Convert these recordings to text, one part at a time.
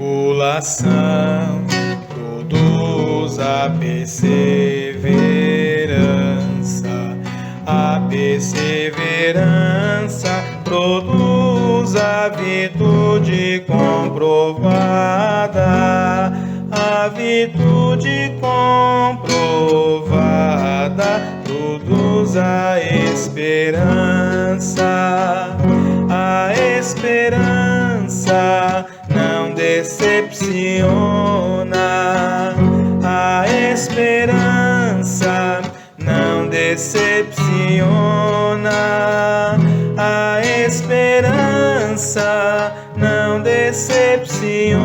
tribulação produz a perseverança. A perseverança produz a virtude comprovada. A virtude comprovada produz a esperança. A esperança não decepciona. A esperança não decepciona. A esperança não decepciona.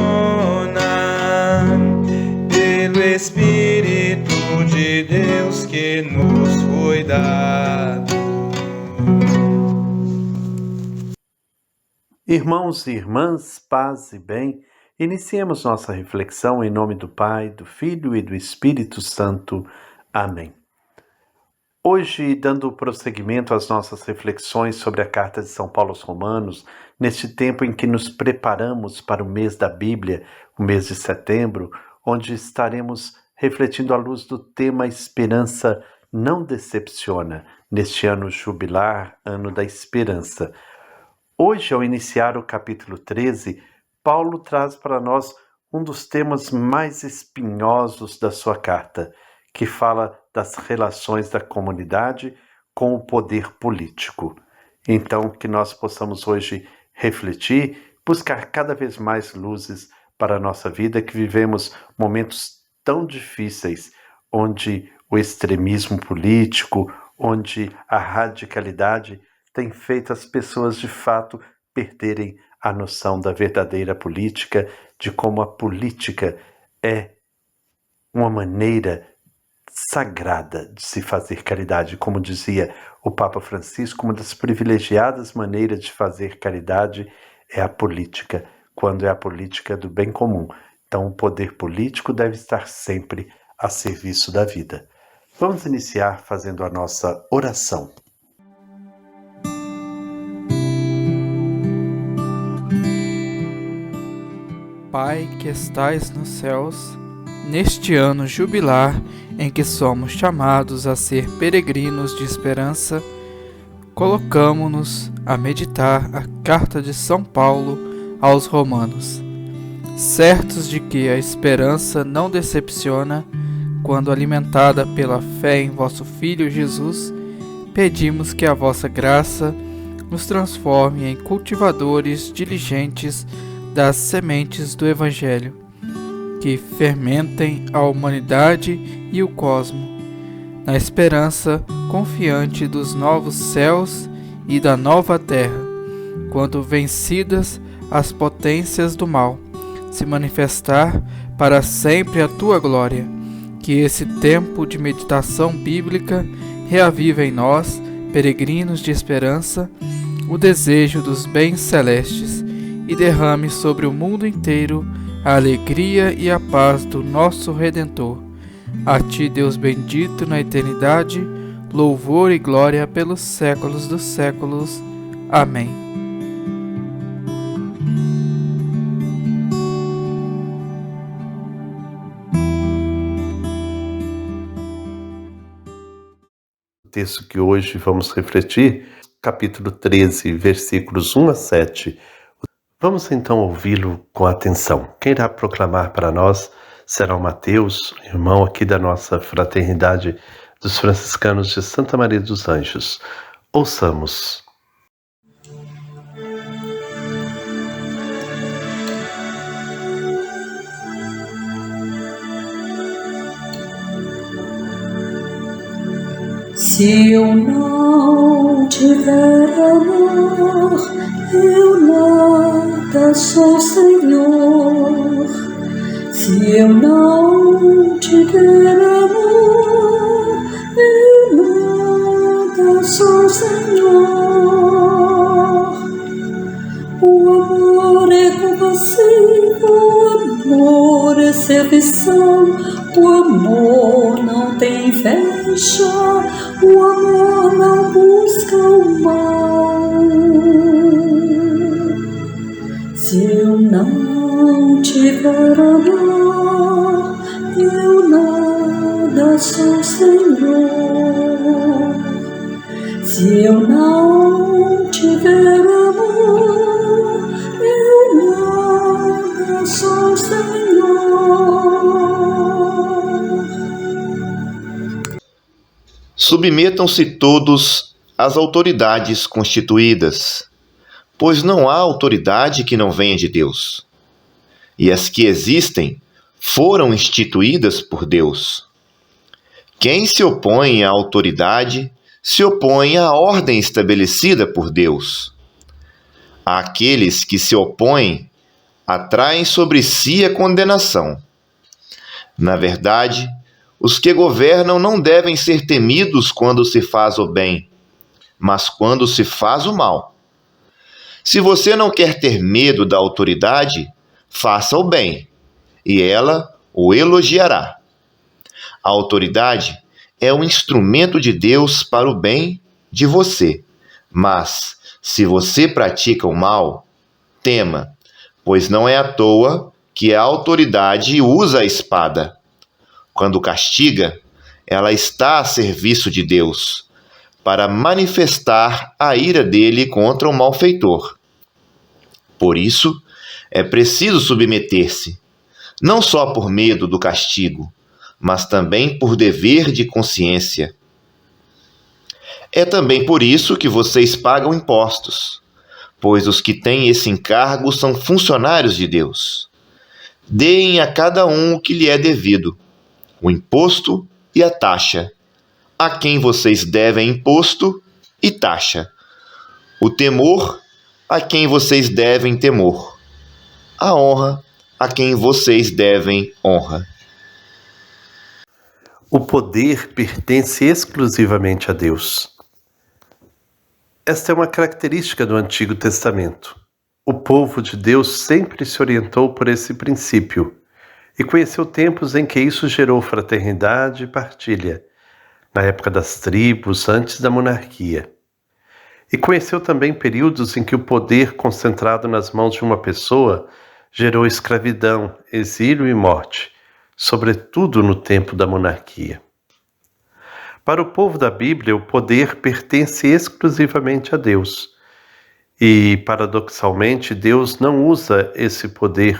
Pelo Espírito de Deus que nos foi dado. Irmãos e irmãs, paz e bem, iniciemos nossa reflexão em nome do Pai, do Filho e do Espírito Santo. Amém. Hoje, dando prosseguimento às nossas reflexões sobre a Carta de São Paulo aos Romanos, neste tempo em que nos preparamos para o mês da Bíblia, o mês de setembro, onde estaremos refletindo à luz do tema Esperança não decepciona, neste ano jubilar, ano da esperança. Hoje, ao iniciar o capítulo 13, Paulo traz para nós um dos temas mais espinhosos da sua carta, que fala das relações da comunidade com o poder político. Então, que nós possamos hoje refletir, buscar cada vez mais luzes para a nossa vida, que vivemos momentos tão difíceis, onde o extremismo político, onde a radicalidade tem feito as pessoas de fato perderem a noção da verdadeira política, de como a política é uma maneira sagrada de se fazer caridade. Como dizia o Papa Francisco, uma das privilegiadas maneiras de fazer caridade é a política, quando é a política do bem comum. Então o poder político deve estar sempre a serviço da vida. Vamos iniciar fazendo a nossa oração. Pai que estais nos céus, neste ano jubilar em que somos chamados a ser peregrinos de esperança, colocamo-nos a meditar a carta de São Paulo aos Romanos, certos de que a esperança não decepciona, quando alimentada pela fé em vosso Filho Jesus, pedimos que a vossa graça nos transforme em cultivadores diligentes das sementes do Evangelho, que fermentem a humanidade e o cosmo, na esperança confiante dos novos céus e da nova terra, quando vencidas as potências do mal, se manifestar para sempre a tua glória. Que esse tempo de meditação bíblica reavive em nós, peregrinos de esperança, o desejo dos bens celestes e derrame sobre o mundo inteiro a alegria e a paz do nosso Redentor. A ti, Deus bendito na eternidade, louvor e glória pelos séculos dos séculos. Amém. O texto que hoje vamos refletir, capítulo 13, versículos 1 a 7. Vamos então ouvi-lo com atenção. Quem irá proclamar para nós será o Mateus, irmão aqui da nossa fraternidade dos franciscanos de Santa Maria dos Anjos. Ouçamos. Se eu não tiver amor, eu nada sou, Senhor. Se eu não tiver amor, eu nada sou, Senhor. O amor é compassivo, o amor é servição, o amor não tem inveja, o amor não busca o mal. Se eu não tiver amor, eu nada sou, Senhor. Se eu não tiver amor, eu nada sou, Senhor. Submetam-se todos às autoridades constituídas, pois não há autoridade que não venha de Deus. E as que existem foram instituídas por Deus. Quem se opõe à autoridade se opõe à ordem estabelecida por Deus. Aqueles que se opõem atraem sobre si a condenação. Na verdade, os que governam não devem ser temidos quando se faz o bem, mas quando se faz o mal. Se você não quer ter medo da autoridade, faça o bem, e ela o elogiará. A autoridade é um instrumento de Deus para o bem de você. Mas, se você pratica o mal, tema, pois não é à toa que a autoridade usa a espada. Quando castiga, ela está a serviço de Deus, para manifestar a ira dele contra o malfeitor. Por isso, é preciso submeter-se, não só por medo do castigo, mas também por dever de consciência. É também por isso que vocês pagam impostos, pois os que têm esse encargo são funcionários de Deus. Deem a cada um o que lhe é devido, o imposto e a taxa, a quem vocês devem imposto e taxa, o temor a quem vocês devem temor, a honra a quem vocês devem honra. O poder pertence exclusivamente a Deus. Esta é uma característica do Antigo Testamento. O povo de Deus sempre se orientou por esse princípio e conheceu tempos em que isso gerou fraternidade e partilha, na época das tribos, antes da monarquia. E conheceu também períodos em que o poder concentrado nas mãos de uma pessoa gerou escravidão, exílio e morte, sobretudo no tempo da monarquia. Para o povo da Bíblia, o poder pertence exclusivamente a Deus. E, paradoxalmente, Deus não usa esse poder,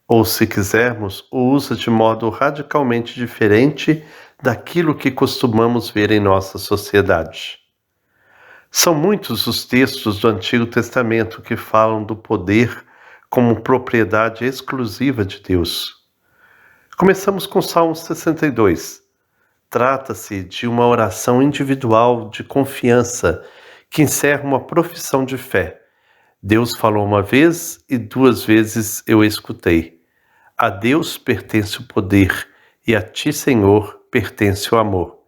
ou, se quisermos, o usa de modo radicalmente diferente daquilo que costumamos ver em nossa sociedade. São muitos os textos do Antigo Testamento que falam do poder como propriedade exclusiva de Deus. Começamos com Salmo 62. Trata-se de uma oração individual de confiança que encerra uma profissão de fé. Deus falou uma vez e 2 vezes eu escutei. A Deus pertence o poder e a ti, Senhor, pertence o amor,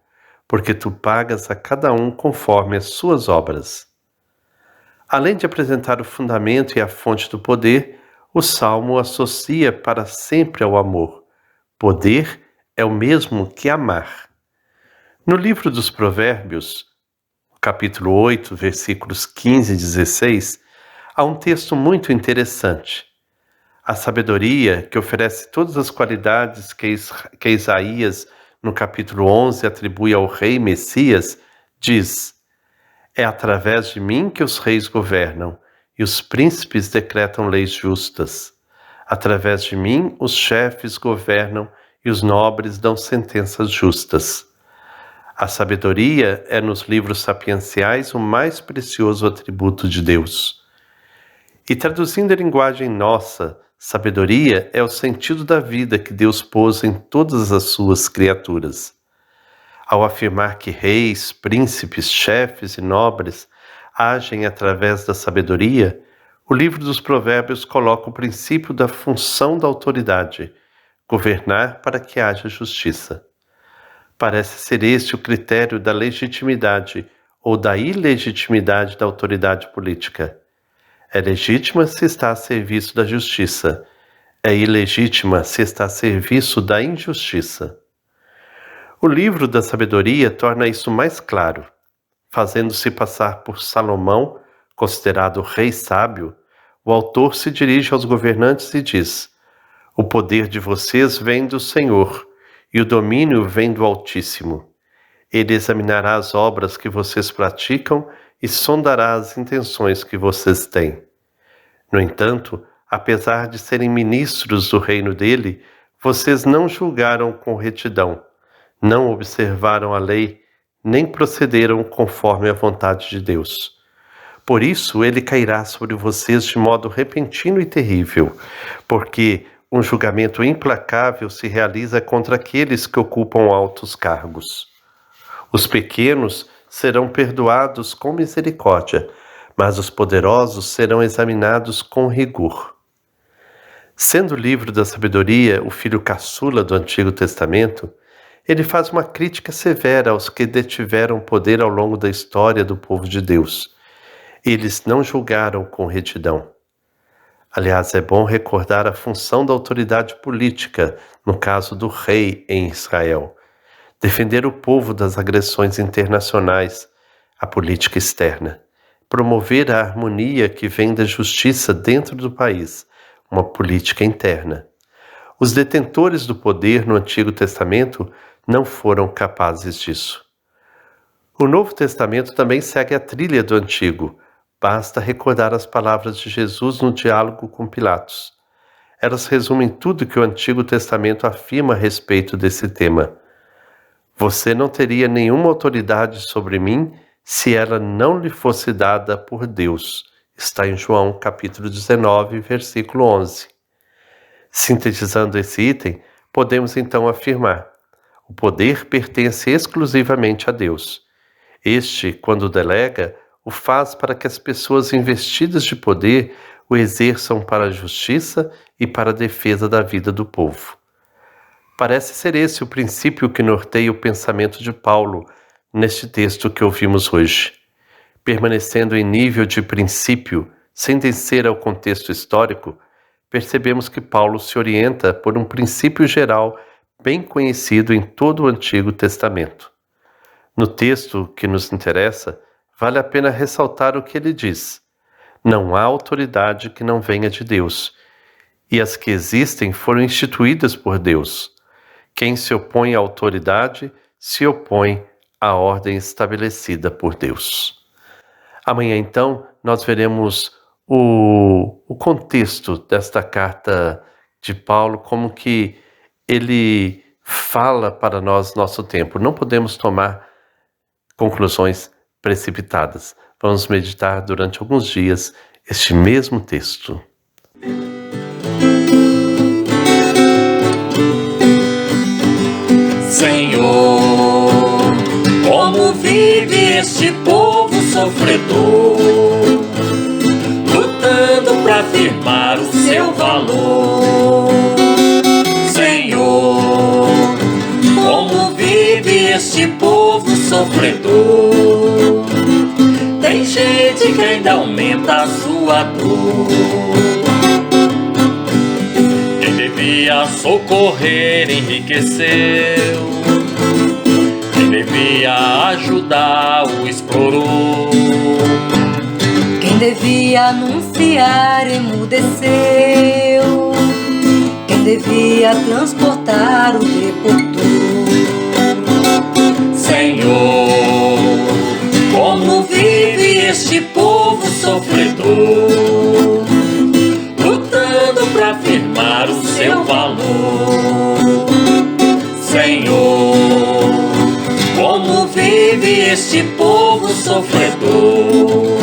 porque tu pagas a cada um conforme as suas obras. Além de apresentar o fundamento e a fonte do poder, o Salmo associa para sempre ao amor. Poder é o mesmo que amar. No livro dos Provérbios, capítulo 8, versículos 15 e 16, há um texto muito interessante. A sabedoria, que oferece todas as qualidades que Isaías, no capítulo 11, atribui ao rei Messias, diz: é através de mim que os reis governam, e os príncipes decretam leis justas. Através de mim, os chefes governam e os nobres dão sentenças justas. A sabedoria é nos livros sapienciais o mais precioso atributo de Deus. E traduzindo a linguagem nossa, sabedoria é o sentido da vida que Deus pôs em todas as suas criaturas. Ao afirmar que reis, príncipes, chefes e nobres agem através da sabedoria, o livro dos Provérbios coloca o princípio da função da autoridade, governar para que haja justiça. Parece ser este o critério da legitimidade ou da ilegitimidade da autoridade política. É legítima se está a serviço da justiça, é ilegítima se está a serviço da injustiça. O livro da sabedoria torna isso mais claro, fazendo-se passar por Salomão, considerado rei sábio. o autor se dirige aos governantes e diz: o poder de vocês vem do Senhor, e o domínio vem do Altíssimo. Ele examinará as obras que vocês praticam e sondará as intenções que vocês têm. No entanto, apesar de serem ministros do reino dele, vocês não julgaram com retidão, não observaram a lei, nem procederam conforme a vontade de Deus. Por isso ele cairá sobre vocês de modo repentino e terrível, porque um julgamento implacável se realiza contra aqueles que ocupam altos cargos. Os pequenos serão perdoados com misericórdia, mas os poderosos serão examinados com rigor. Sendo o livro da sabedoria o filho caçula do Antigo Testamento, ele faz uma crítica severa aos que detiveram poder ao longo da história do povo de Deus. Eles não julgaram com retidão. Aliás, é bom recordar a função da autoridade política, no caso do rei em Israel: defender o povo das agressões internacionais, a política externa, promover a harmonia que vem da justiça dentro do país, uma política interna. Os detentores do poder no Antigo Testamento não foram capazes disso. O Novo Testamento também segue a trilha do Antigo. Basta recordar as palavras de Jesus no diálogo com Pilatos. Elas resumem tudo que o Antigo Testamento afirma a respeito desse tema. Você não teria nenhuma autoridade sobre mim se ela não lhe fosse dada por Deus. Está em João capítulo 19, versículo 11. Sintetizando esse item, podemos então afirmar: o poder pertence exclusivamente a Deus. Este, quando delega, o faz para que as pessoas investidas de poder o exerçam para a justiça e para a defesa da vida do povo. Parece ser esse o princípio que norteia o pensamento de Paulo neste texto que ouvimos hoje. Permanecendo em nível de princípio, sem descer ao contexto histórico, percebemos que Paulo se orienta por um princípio geral bem conhecido em todo o Antigo Testamento. No texto que nos interessa, vale a pena ressaltar o que ele diz: não há autoridade que não venha de Deus, e as que existem foram instituídas por Deus. Quem se opõe à autoridade se opõe à ordem estabelecida por Deus. Amanhã, então, nós veremos o contexto desta carta de Paulo, como que ele fala para nós nosso tempo. Não podemos tomar conclusões precipitadas. Vamos meditar durante alguns dias este mesmo texto. Senhor, como vive este povo sofredor, lutando para afirmar o seu valor. Senhor, como vive este povo sofredor, tem gente que ainda aumenta a sua dor. Quem devia socorrer enriqueceu, quem devia ajudar o explorou, Quem devia anunciar emudeceu, quem devia transportar o deportou. Senhor, como vive este povo sofredor, lutando para afirmar o seu valor. Senhor, como vive este povo sofredor,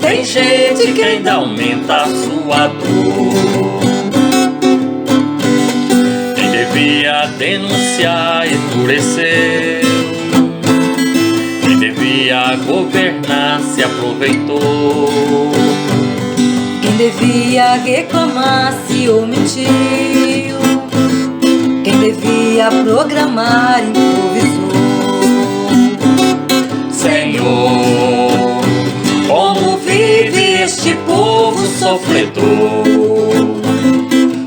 tem gente que ainda aumenta a sua dor. Quem devia denunciar endureceu, quem devia governar se aproveitou, Quem devia reclamar se omitiu, quem devia programar improvisou. Senhor, como vive este povo sofredor,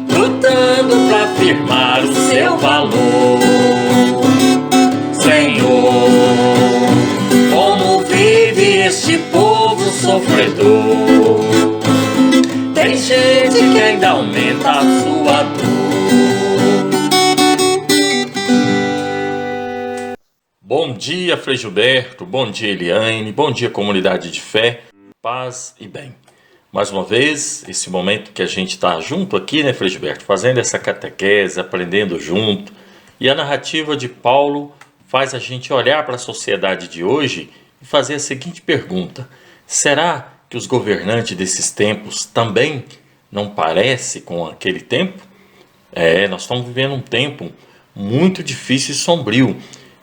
lutando para afirmar o seu valor. Senhor, como vive este povo sofredor, que ainda aumenta a sua dor. Bom dia, Frei Gilberto, bom dia, Eliane, bom dia, comunidade de fé, paz e bem. Mais uma vez, esse momento que a gente está junto aqui, né, Frei Gilberto, fazendo essa catequese, aprendendo junto. E a narrativa de Paulo faz a gente olhar para a sociedade de hoje e fazer a seguinte pergunta: será que os governantes desses tempos também não parecem com aquele tempo? Nós estamos vivendo um tempo muito difícil e sombrio,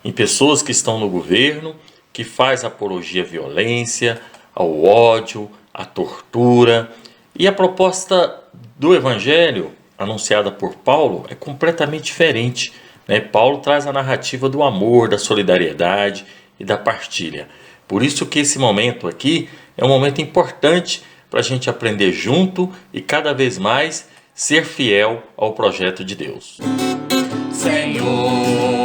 em pessoas que estão no governo, que faz apologia à violência, ao ódio, à tortura. E a proposta do Evangelho, anunciada por Paulo, é completamente diferente. Paulo traz a narrativa do amor, da solidariedade e da partilha. Por isso que esse momento aqui é um momento importante para a gente aprender junto e cada vez mais ser fiel ao projeto de Deus. Senhor,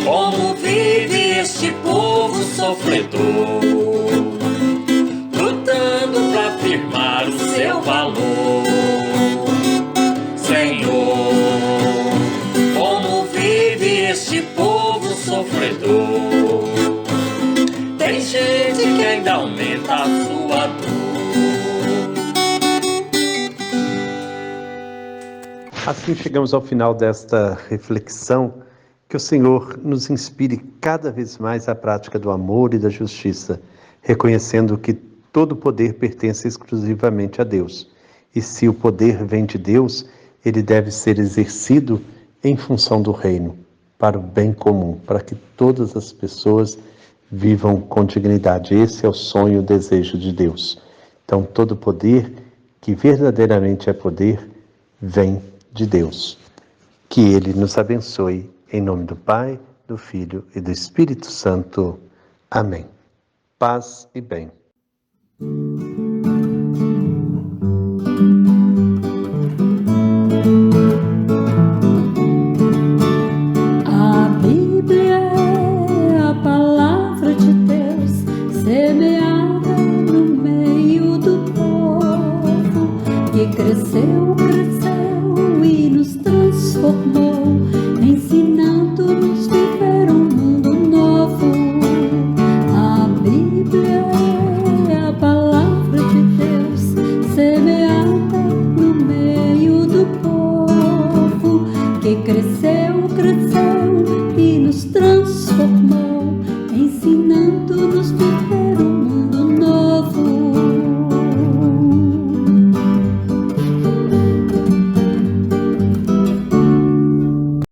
como vive este povo sofredor, lutando para afirmar o seu valor. Senhor, como vive este povo sofredor, tem gente que ainda aumenta a sua dor. Assim chegamos ao final desta reflexão. Que o Senhor nos inspire cada vez mais à prática do amor e da justiça, reconhecendo que todo poder pertence exclusivamente a Deus. E se o poder vem de Deus, ele deve ser exercido em função do reino, para o bem comum, para que todas as pessoas vivam com dignidade. Esse é o sonho e o desejo de Deus. Então, todo poder que verdadeiramente é poder, vem de Deus. Que Ele nos abençoe. Em nome do Pai, do Filho e do Espírito Santo. Amém. Paz e bem. A Bíblia é a palavra de Deus, semeada no meio do povo, que cresceu e nos transformou, ensinando-nos a viver um mundo novo. A Bíblia é a palavra de Deus, semeada no meio do povo, que cresceu e nos transformou, ensinando-nos a viver